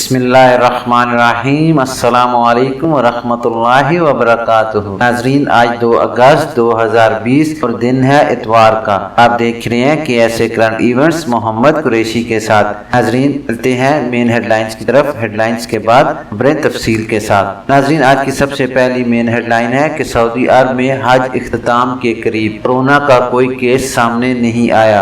बिस्मिल्लाहिर्रहमानिर्रहीम। अस्सलामु अलैकुम वरहमतुल्लाहि वबरकातुहू। नाजरीन, आज 2 अगस्त 2020 और दिन है इतवार का। आप देख रहे हैं कि ऐसे करंट इवेंट्स मोहम्मद कुरैशी के साथ। नाजरीन, चलते हैं मेन हेडलाइंस की तरफ। हेडलाइंस के बाद खबरें तफसील के साथ। नाजरीन, आज की सबसे पहली मेन हेडलाइन है कि सऊदी अरब में हज इख्तिताम के करीब, कोरोना का कोई केस सामने नहीं आया।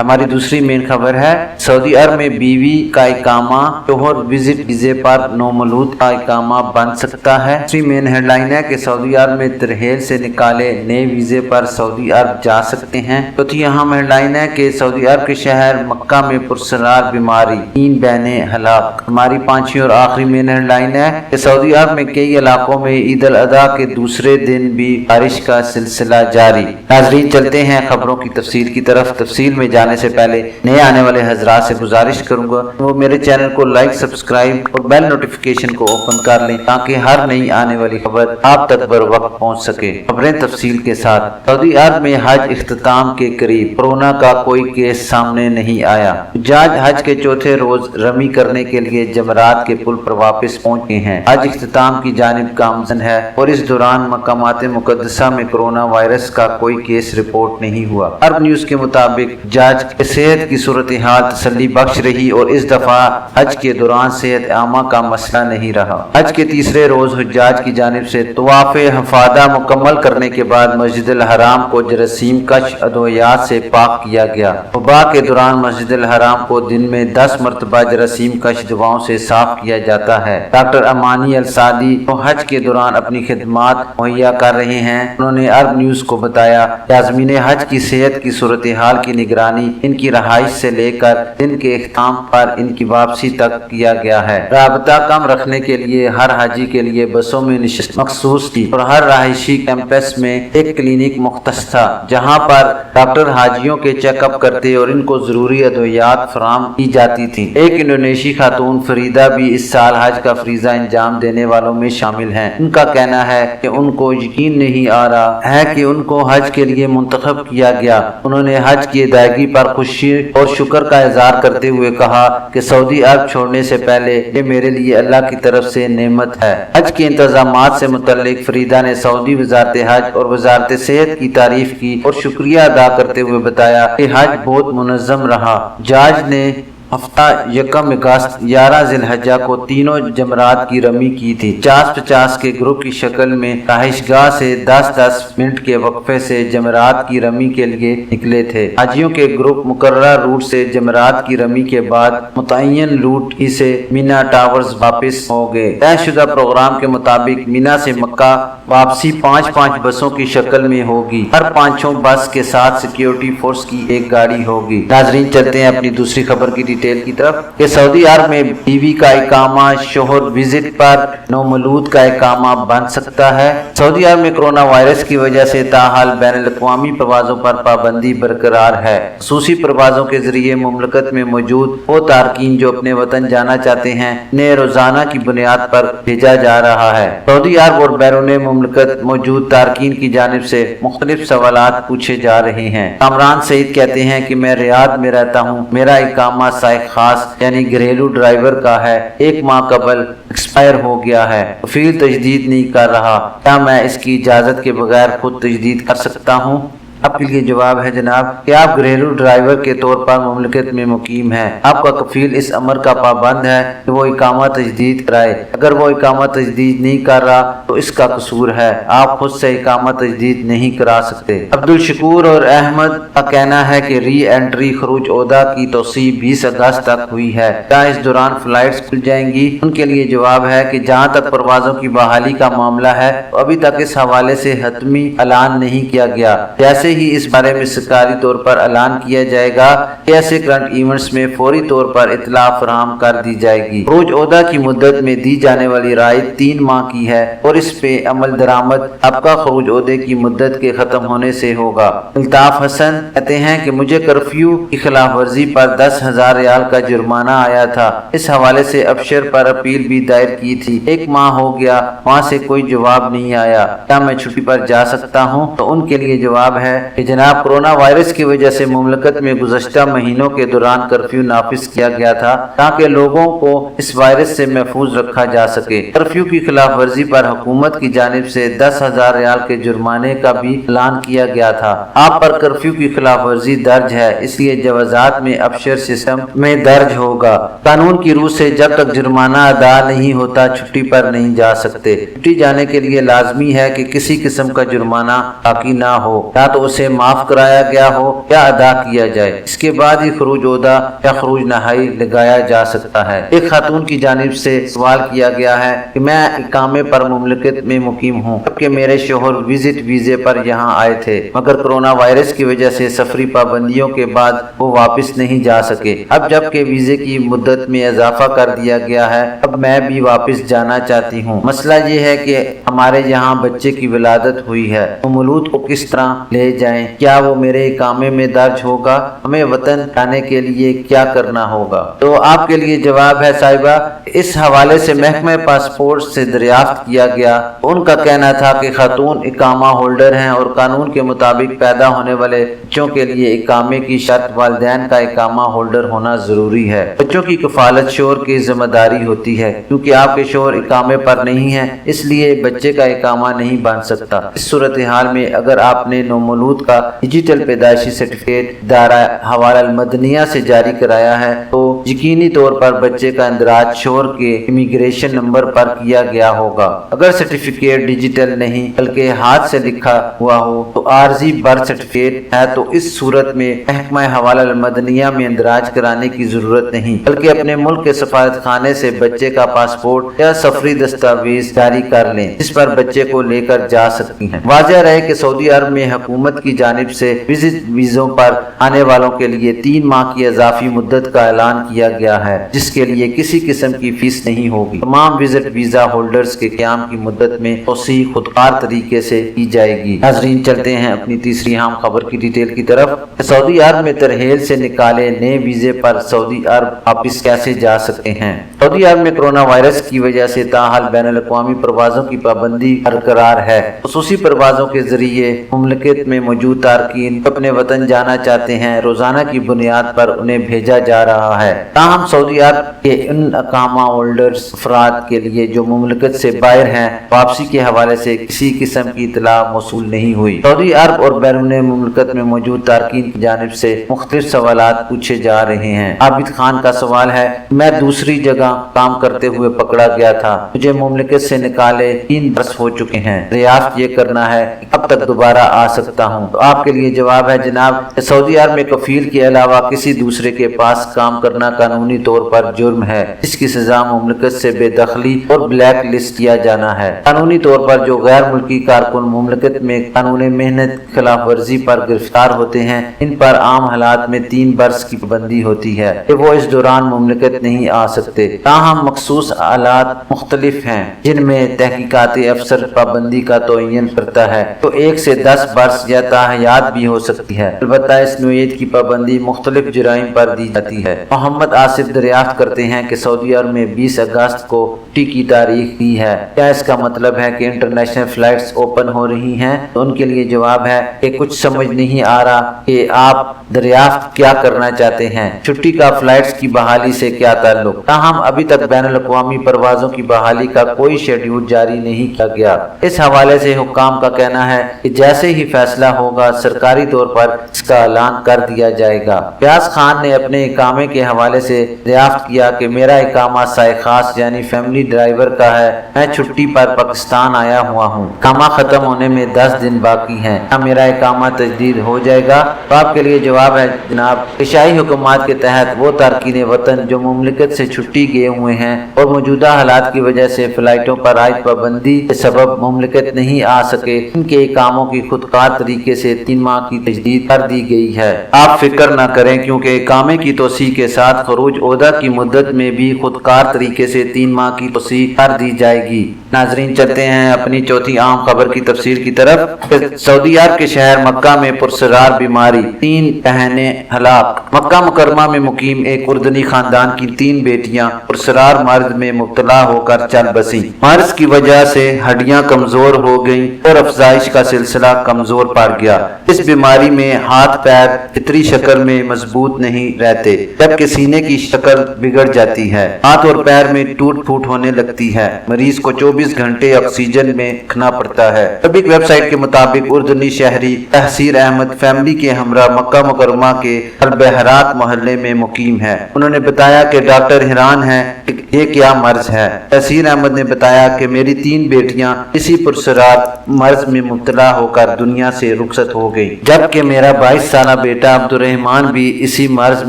हमारी दूसरी मेन खबर है सऊदी अरब में बीवी का इकामा शोहर विजिट वीजे पर नौमलूद का इकामा बन सकता है। दूसरी मेन हेडलाइन है कि सऊदी अरब में तिरहेल से निकाले नए वीजे पर सऊदी अरब जा सकते हैं। चौथी अहम हेडलाइन है कि सऊदी अरब के शहर मक्का में पुरसरार बीमारी, 3 बहनें हलाक। हमारी पांचवी और आखिरी मेन हेडलाइन है कि सऊदी अरब में कई इलाकों में ईद अल अधा के दूसरे दिन भी बारिश का सिलसिला जारी। नाजरीन, चलते हैं खबरों की तफसील की तरफ। तफसील में जाने से पहले नए आने वाले हजरात से गुजारिश करूंगा वो मेरे चैनल को लाइक, सब्सक्राइब और बेल नोटिफिकेशन को ओपन कर लें ताकि हर नई आने वाली खबर आप तक बर वक्त पहुंच सके। खबरें तफसील के साथ। सऊदी अरब में हज इख्तिताम के करीब, कोरोना का कोई केस सामने नहीं आया। हुज्जाज हज के चौथे रोज रमी करने के लिए जमरात के पुल पर वापस पहुंचे हैं। हज इख्तिताम की जानिब गामजन है और इस दौरान मकामात मुकद्दसा में कोरोना वायरस का कोई केस रिपोर्ट नहीं हुआ। अरब न्यूज के मुताबिक जज के सेहत की सूरत हाल तसल्ली बख्श रही और इस दफा हज के दौरान सेहत आमा का मसला नहीं रहा। हज के तीसरे रोज हुज्जाज की जानिब से तवाफ हफादा मुकम्मल करने के बाद मस्जिद अल हराम को जरासीम कश अद्वियात से पाक किया गया। वबा के दौरान मस्जिद अल हराम को दिन में 10 मरतबा जरासीम कश दवाओं से साफ किया जाता है। डॉक्टर अमानी अल सादी तो हज के दौरान अपनी खिदमात मुहैया कर रहे हैं। उन्होंने अरब न्यूज को बताया कि आज़मीन हज की सेहत की सूरत हाल की निगरानी इनकी रहाइश से लेकर दिन के इख्तिताम पर इनकी वापसी तक किया गया है। राबता कम रखने के लिए हर हाजी के लिए बसों में निश्चित मखसूस थी और हर रहायशी कैंपस में एक क्लिनिक मुख्तस था जहां पर डॉक्टर हाजियों के चेकअप करते और इनको जरूरी अद्वियात फराम की जाती थी। एक इंडोनेशी खातून फरीदा भी इस साल हज का फरीजा अंजाम देने वालों में शामिल हैं। उनका कहना है कि उनको यकीन नहीं आ रहा है कि उनको हज के लिए मुंतखब किया गया। उन्होंने हज की अदायगी पर खुशी और शुक्र का इजहार करते हुए कहा कि सऊदी अरब छोड़ने से पहले ये मेरे लिए अल्लाह की तरफ से नेमत है। हज के इंतजामात से मुतल्लिक फरीदा ने सऊदी वजारत हज और वजारत सेहत की तारीफ की और शुक्रिया अदा करते हुए बताया कि हज बहुत मुनज़्ज़म रहा। जज ने हफ्ता यकम अगस्त 11 जिलहज्जा को तीनों जमरात की रमी की थी। 50-50 के ग्रुप की शक्ल में रहायशगाह से 10-10 मिनट के वक्फे से जमरात की रमी के लिए निकले थे। हाजियों के ग्रुप मुकर्रर रूट से जमरात की रमी के बाद मुतय्यन रूट ही से मीना टावर्स वापस हो गए। तयशुदा प्रोग्राम के मुताबिक मीना से मक्का वापसी 5-5 बसों की शक्ल में होगी। हर 5 बस के साथ सिक्योरिटी फोर्स की एक गाड़ी होगी। नाजरीन, चलते हैं अपनी दूसरी खबर की डिटेल की तरफ कि सऊदी अरब में बीवी का इकामा शोहर विजिट पर नौमलूद का इकामा बन सकता है। सऊदी अरब में कोरोना वायरस की वजह से ताहाल बैनुल अक़वामी प्रवाजों पर पाबंदी बरकरार है। खसूसी प्रवाजों के जरिए मुमलकत में मौजूद वो तारकीन जो अपने वतन जाना चाहते हैं ने रोजाना की बुनियाद पर भेजा जा रहा है। सऊदी अरब और बैरून मुमलकत मौजूद तारकीन की जानिब से मुख्तलिफ सवालात पूछे जा रहे हैं। कामरान सईद कहते हैं कि मैं रियाद में रहता हूँ, मेरा इकामा खास यानी घरेलू ड्राइवर का है, 1 माह कबल एक्सपायर हो गया है। वकील तजदीद नहीं कर रहा, क्या मैं इसकी इजाजत के बगैर खुद तजदीद कर सकता हूँ? आपके लिए जवाब है जनाब कि आप घरेलू ड्राइवर के तौर पर मुमलकत में मुकीम हैं। आपका कफील इस अमर का पाबंद है कि वो इकामा तजदीद कराए। अगर वो इकामा तजदीद नहीं कर रहा तो इसका कसूर है। आप खुद से इकामा तजदीद नहीं करा सकते। अब्दुल शकूर और अहमद का कहना है कि री एंट्री खरूज ओहदा की तोसी 20 अगस्त तक हुई है। क्या इस दौरान फ्लाइट्स खुल जाएंगी? उनके लिए जवाब है कि जहाँ तक परवाजों की बहाली का मामला है तो अभी तक इस हवाले से हतमी ऐलान नहीं किया गया। जैसे ही इस बारे में सरकारी तौर पर ऐलान किया जाएगा कि ऐसे करंट इवेंट्स में फौरी तौर पर इत्तला फराहम कर दी जाएगी। खरूज ओहदा की मुद्दत में दी जाने वाली रायत 3 माह की है और इस पे अमल दरामद आपका खरूज ओहदे की मुद्दत के खत्म होने से होगा। अल्ताफ हसन कहते हैं कि मुझे कर्फ्यू की खिलाफ वर्जी पर 10,000 रियाल का जुर्माना आया था। इस हवाले से अफसर पर अपील भी दायर की थी। 1 माह हो गया, वहाँ से कोई जवाब नहीं आया। क्या मैं छुट्टी पर जा सकता हूँ? तो उनके लिए जवाब है کہ जनाब कोरोना वायरस की वजह से मुमलकत में गुज़श्ता महीनों के दौरान कर्फ्यू नाफिज किया गया था ताकि लोगों को इस वायरस से महफूज रखा जा सके। कर्फ्यू की खिलाफ वर्जी पर हुकूमत की जानिब से 10,000 रियाल के जुर्माने का भी ऐलान किया गया था। आप पर कर्फ्यू की खिलाफ वर्जी दर्ज है, इसलिए जवाजात में अबशर सिस्टम में दर्ज होगा। कानून की रूह से जब तक जुर्माना अदा नहीं होता छुट्टी पर नहीं जा सकते। छुट्टी जाने के लिए लाजमी है कि किसी किस्म का जुर्माना बाकी ना हो, या तो उसे माफ कराया गया हो या अदा किया जाए। इसके बाद ही खरूज ओदा या खरूज नहाई लगाया जा सकता है। एक खातून की जानिब से सवाल किया गया है कि मैं इकामे पर मुमलिकत में मुकीम हूँ, जबकि मेरे शोहर विजिट वीजे पर यहाँ आए थे, मगर कोरोना वायरस की वजह से सफरी पाबंदियों के बाद वो वापस नहीं जा सके। अब जबकि वीजे की मुद्दत में इजाफा कर दिया गया है, अब मैं भी वापस जाना चाहती हूँ। मसला ये है कि हमारे यहाँ बच्चे की विलादत हुई है, तो मौलूद को किस तरह ले जाएं? क्या वो मेरे इकामे में दर्ज होगा? हमें वतन जाने के लिए क्या करना होगा? तो आपके लिए जवाब है साहिबा, इस हवाले से महकमे पासपोर्ट से दरियाफ्त किया गया। उनका कहना था कि खातून इकामा होल्डर हैं और कानून के मुताबिक पैदा होने वाले बच्चों के लिए इकामे की शर्त वालिदैन का इकामा होल्डर होना जरूरी है। बच्चों की कफालत शोहर की जिम्मेदारी होती है, क्योंकि आपके शोहर इकामे पर नहीं है, इसलिए बच्चे का इकामा नहीं बन सकता। इस सूरत हाल में अगर आपने नौमौलूद का डिजिटल पैदाइशी सर्टिफिकेट दायरा हवाला मदनिया से जारी कराया है, तो यकीनी तौर पर बच्चे का इंदराज शोहर के इमिग्रेशन नंबर पर किया गया होगा। अगर सर्टिफिकेट डिजिटल नहीं बल्कि हाथ से लिखा हुआ हो तो आर्जी बर्थ सर्टिफिकेट है, तो इस सूरत में महकमा हवाला मदनिया में इंदराज कराने की जरूरत नहीं, बल्कि अपने मुल्क के सफारत खाने से बच्चे का पासपोर्ट या सफरी दस्तावेज जारी कर लें, जिस पर बच्चे को लेकर जा सकती हैं। वाज़ेह रहे कि सऊदी अरब में हुकूमत की जानिब से विजिट वीजों पर आने वालों के लिए 3 माह की इजाफी मुद्दत का ऐलान किया गया है, जिसके लिए किसी किस्म की फीस नहीं होगी। तमाम विजिट वीजा होल्डर्स के क़याम की मुद्दत में तौसीह खुदकार तरीके से की जाएगी। नाज़रीन, चलते हैं अपनी तीसरी अहम खबर की डिटेल की तरफ। सऊदी अरब में तरहेल से निकाले नए वीजे पर सऊदी अरब वापिस कैसे जा सकते हैं? सऊदी अरब में कोरोना वायरस की वजह से ताहाल बैनुल अक़वामी परवाज़ों की पाबंदी बरकरार है। खुसूसी परवाज़ों के जरिए मुमलिकत में मौजूद तारकीन अपने वतन जाना चाहते हैं, रोजाना की बुनियाद पर उन्हें भेजा जा रहा है। ताहम सऊदी अरब के इन अकामा होल्डर्स अफराद के लिए जो मुमलिकत से बाहर हैं, वापसी के हवाले से किसी किस्म की इतला मौसूल नहीं हुई। सऊदी अरब और बैरून मुमलिकत में मौजूद तारकीन की जानिब से मुख्तलिफ सवालात पूछे जा रहे हैं। आबिद खान का सवाल है, मैं दूसरी जगह काम करते हुए पकड़ा गया था, मुझे मुमलिकत से निकाले 3 बरस हो चुके हैं, दरियाफ्त ये करना है कब तक दोबारा आ सकता हूँ? तो आपके लिए जवाब है जनाब, सऊदी अरब में कफील के अलावा किसी दूसरे के पास काम करना कानूनी तौर पर जुर्म है, इसकी सजा मुमलिकत से बेदखली और ब्लैक लिस्ट किया जाना है। कानूनी तौर पर जो गैर मुल्की कारकुन मुमलिकत में कानून मेहनत खिलाफ वर्जी पर गिरफ्तार होते हैं, इन पर आम हालात में 3 बरस की पाबंदी होती है कि वो इस दौरान मुमलिकत नहीं आ सकते। ताहम मखसूस हालात मुख्तलिफ हैं जिनमें तहकीकाती अफसर पाबंदी का तयन करता है, तो 1 से 10 बरस या ताहयात भी हो सकती है। अलबत्ता इस नोयत की पाबंदी मुख्तलिफ जुराइम पर दी जाती है। मोहम्मद आसिफ दरियाफ्त करते हैं कि सऊदी अरब में 20 अगस्त को छुट्टी की तारीख दी है, क्या इसका मतलब है कि इंटरनेशनल फ्लाइट्स ओपन हो रही हैं? तो उनके लिए जवाब है कि कुछ समझ नहीं आ रहा कि आप दरियाफ्त क्या करना चाहते हैं। छुट्टी का फ्लाइट्स की बहाली से क्या ताल्लुक? ताहम अभी तक बैनुल अक़वामी परवाज़ों की बहाली का कोई शेड्यूल जारी नहीं किया गया। इस हवाले से हुक्काम का कहना है कि जैसे ही फैसला होगा सरकारी तौर पर इसका ऐलान कर दिया जाएगा। फयाज खान ने अपने इकामे के हवाले से दरियाफ्त किया कि मेरा इकामा साए खास यानी फैमिली ड्राइवर का है, मैं छुट्टी पर पाकिस्तान आया हुआ हूँ, इकामा खत्म होने में 10 दिन बाकी हैं, क्या मेरा इकामा तजदीद हो जाएगा? तो आपके लिए जवाब है जनाब, शाही हुकूमत के तहत वो तारकीन वतन जो मुमलिकत से छुट्टी गए हुए हैं और मौजूदा हालात की वजह से फ्लाइटों पर आयद पाबंदी के सबब मुमलिकत नहीं आ सके, इनके इकामों की खुदकार तरीके से 3 माह की तजदीद कर दी गई है। आप फिक्र न करें, क्योंकि इकामे की तोसी के साथ खरूज ओहदा की मुद्दत में भी खुदकार तरीके से 3 माह की तोसी कर दी जाएगी। नाजरीन, चलते हैं अपनी चौथी आम खबर की तफसीर की तरफ। सऊदी अरब के शहर मक्का में पुरसरार बीमारी, 3 बहनें हलाक। मक्का मुकरमा में मुकीम एक उर्दनी खानदान की 3 बेटियां पुरसरार मर्ज में मुब्तला होकर चल बसी। मर्ज की वजह से हड्डियां कमजोर हो गईं और अफजाइश का सिलसिला कमजोर पड़ گیا۔ اس بیماری میں ہاتھ پیر فطری شکل میں مضبوط نہیں رہتے، جبکہ سینے کی شکل بگڑ جاتی ہے، ہاتھ اور پیر میں ٹوٹ پھوٹ ہونے لگتی ہے، مریض کو 24 گھنٹے آکسیجن میں رکھنا پڑتا ہے۔ طبی ویب سائٹ کے مطابق اردنی شہری تحسیر احمد فیملی کے ہمراہ مکہ مکرمہ کے البحرات محلے میں مقیم ہے۔ انہوں نے بتایا کہ ڈاکٹر حیران ہیں کہ یہ کیا مرض ہے۔ تحسیر احمد نے بتایا کہ میری 3 بیٹیاں اسی پرسرار مرض میں مبتلا ہو کر دنیا سے رخصت ہو گئی، جبکہ میرا 22 سالہ بیٹا عبدالرحمان بھی اسی مرض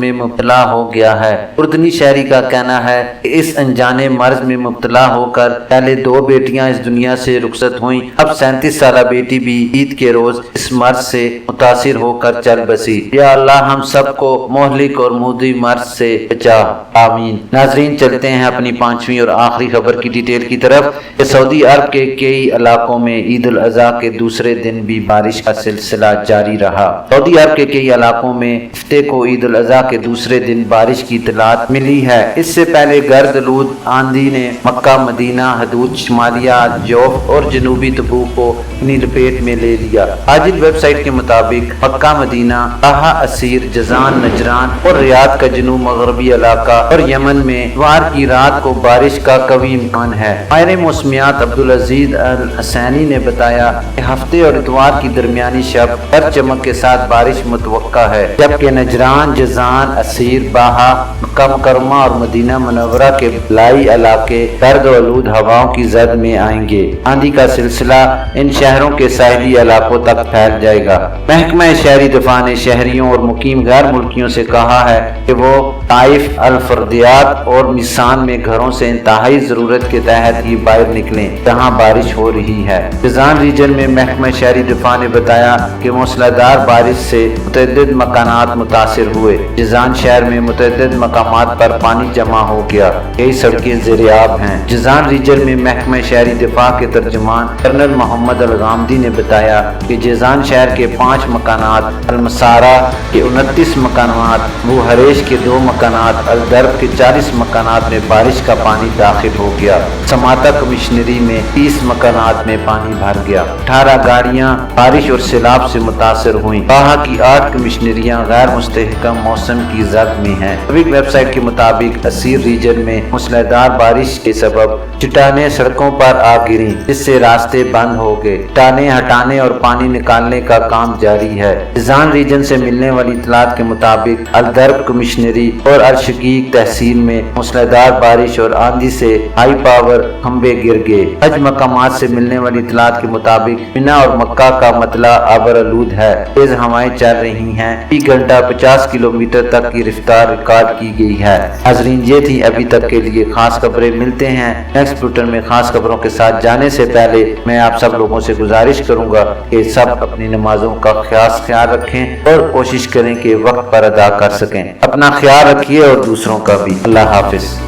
میں مبتلا ہو گیا ہے۔ اردنی شہری کا کہنا ہے کہ اس انجانے مرض میں مبتلا ہو کر پہلے 2 بیٹیاں اس دنیا سے رخصت ہوئیں، اب 37 سالہ بیٹی بھی عید کے روز اس مرض سے متاثر ہو کر چل بسی۔ یا اللہ ہم سب کو مہلک اور مودی مرض سے بچا، آمین۔ ناظرین چلتے ہیں اپنی 5ویں اور آخری خبر کی ڈیٹیل کی طرف کہ سعودی عرب کے کئی علاقوں میں عید الاضحیٰ کے دوسرے دن بھی بارش کا سلسلہ جاری رہا۔ سعودی عرب کے کئی علاقوں میں ہفتے کو عید الاضحیٰ کے دوسرے دن بارش کی اطلاعات ملی ہے۔ اس سے پہلے گرد آلود آندھی نے مکہ، مدینہ، حدود شمالیہ، جوف اور جنوبی تبوک کو اپنی لپیٹ میں لے لیا۔ عاجل ویب سائٹ کے مطابق مکہ، مدینہ، طٰہٰ، اسیر، جازان، نجران اور ریاض کا جنوب مغربی علاقہ اور یمن میں اتوار کی رات کو بارش کا قوی امکان ہے۔ ماہر موسمیات عبدالعزیز الحسینی نے بتایا کہ ہفتے اور اتوار کی درمیانی شب پر چمک کے ساتھ بارش متوقع ہے، جبکہ نجران، جازان، اسیر، باہا، مکہ مکرمہ اور مدینہ منورہ کے بالائی علاقے گرد آلود ہواؤں کی زد میں آئیں گے۔ آندھی کا سلسلہ ان شہروں کے ساحلی علاقوں تک پھیل جائے گا۔ محکمہ شہری دفاع نے شہریوں اور مقیم غیر ملکیوں سے کہا ہے کہ وہ طائف، الفردیات اور میسان میں گھروں سے انتہائی ضرورت کے تحت ہی باہر نکلیں جہاں بارش ہو رہی ہے۔ جازان ریجن میں محکمہ شہری دفاع نے بتایا کہ موسلادھار بارش سے متعدد مکانات متاثر ہوئے۔ جازان شہر میں متعدد مقامات پر پانی جمع ہو گیا، کئی سڑکیں زیر آب ہیں۔ جازان ریجن میں محکمہ شہری دفاع کے ترجمان کرنل محمد الغامدی نے بتایا کہ جازان شہر کے 5 مکانات، المسارہ کے 29 مکانات، بوہریش کے 2 مکانات، الدرب کے 40 مکانات میں بارش کا پانی داخل ہو گیا۔ سماتا کمشنری میں 30 مکانات میں پانی بھر گیا۔ 18 گاڑیاں بارش اور سیلاب سے متاثر ہوئیں۔ طٰہٰ کی 8 کمشنریاں غیر مستحکم موسم کی زد میں ہیں۔ طبی ویب سائٹ کے مطابق اسیر ریجن میں موسلادھار بارش کے سبب چٹانیں سڑکوں پر آ گریں، جس سے راستے بند ہو گئے۔ چٹانیں ہٹانے اور پانی نکالنے کا کام جاری ہے۔ جازان ریجن سے ملنے والی اطلاعات کے مطابق الدرب کمشنری اور الشقیق تحصیل میں موسلادھار بارش اور آندھی سے ہائی پاور کھمبے گر گئے۔ حج مقامات سے ملنے والی اطلاعات کے مطابق مینا اور مکہ کا مطلع آبر آلود ہے، تیز ہوائیں چل رہی ہیں، فی گھنٹہ 50 کلومیٹر تک کی رفتار ریکارڈ کی گئی ہے۔ ناظرین یہ تھی ابھی تک کے لیے خاص خبریں، ملتے ہیں نیکسٹ بلٹن میں خاص خبروں کے ساتھ۔ جانے سے پہلے میں آپ سب لوگوں سے گزارش کروں گا کہ سب اپنی نمازوں کا خیال رکھیں اور کوشش کریں کہ وقت پر ادا کر سکیں۔ اپنا خیال رکھیے اور دوسروں کا بھی۔ اللہ حافظ۔